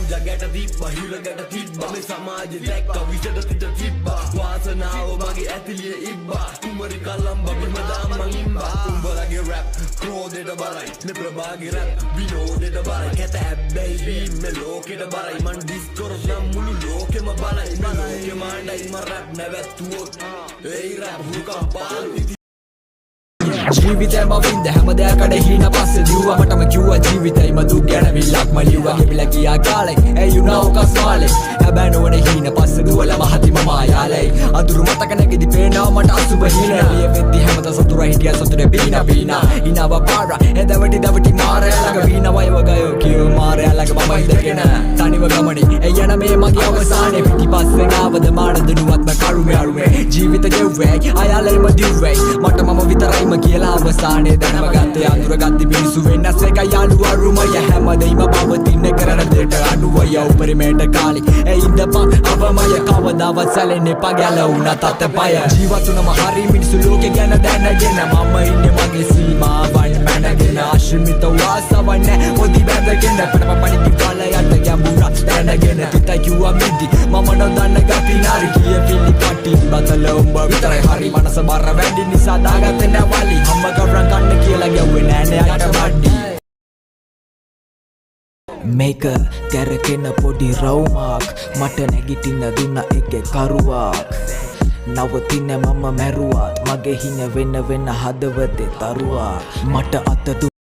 ගංජා ගැට තිබ්බා හිර ගැට තිබ්බා මේ සමාජෙ දැක්ක විසඳ තිත තිබ්බා වාසනාව මගේ ඇතිලිය ඉබ්බා කුමරි කලම් බබිම දාම් මං ඉම්බා උඹලගේ රැප් ක්‍රෝධෙට බරයි නේ ප්‍රභාගේ රැප් විනෝදෙට බරයි කැත හැබ්බැයි බීමේ ලෝකෙට බරයි මං ඩිස්කෝර් නම් මුළු ලෝකෙම බලයි මේ ලෝකෙ මාණ්ඩයි මං රැප් නැවැත්තුවොත් ඒ රැප් හුකම් පාල් ජීවිතේම වින්ද හැමදේකට හීන පස්සේ දිව්වා මටම කිව්වා ජීවිතේම දුක් ගැන විලක්ම ලිව්වා ගෙබිලා ගියා කාලේ ඒ you know කස්මාලේ හැබැයි නොවනේ හීන පස්සේ දුවලා මහතිම මායාලේ අඳුරු මතක නැගිදි පේනවා මට අසුබ හීන එළිය වෙද්දි හැමද සතුර හිටියා සතුරේ බීනා බීනා ඉනව පාරා එදවටි දවටි මාරය ළඟ වීන වයව ගයෝ කියෝ මාරය ළඟ මම ඉඳගෙන තනිව ගමනේ ඒ යන මේ මගේ අවසානේ පිටිපස්සෙන් ආවද මාන දනුවත්ම කරුමේ අරුමේ ජීවිත ගෙව්වේ අයාලේම දිව්වේ මට මම විතරයිම කියලා අවසානේ දැනම ගත්තේ අඳුරගත්ති මිනිසු වෙනස් එක යාළුව අරුමය හැමදේම පවතින කරන දෙට අඩුවය උපරිමයට කාලි ඒ ඉඳපන් අවමය කවදාවත් සැලෙන්නේ පගැලුණා තත්පය ජීවත් වුණම හරි මිනිසු ලෝකේ ගැන දැනගෙන මම ඉන්නේ මගේ සීමාවන් මැනගෙන ආශ්‍රිත වාසවන්න පොඩි බැඳගෙන පණපණි කාලයට ගැඹුරා දැනගෙන තිත කිව්වා මිදි මම නොදන්න ගති නාරි කිය පිළි කටි බතල උඹ විතරයි හරි මනස බර වැඩි නිසා දාගත්තේ නැවලි අම්ම ගවරන් කන්න කියලා ගැව්වේ නෑනේ අයට වඩි මේක කැරකෙන පොඩි රවුමක් මට නැගිටින්න දුන්න එකේ කරුවක් නවතින මම මැරුවත් මගේ හින වෙන හදවතේ තරුවක් මට අත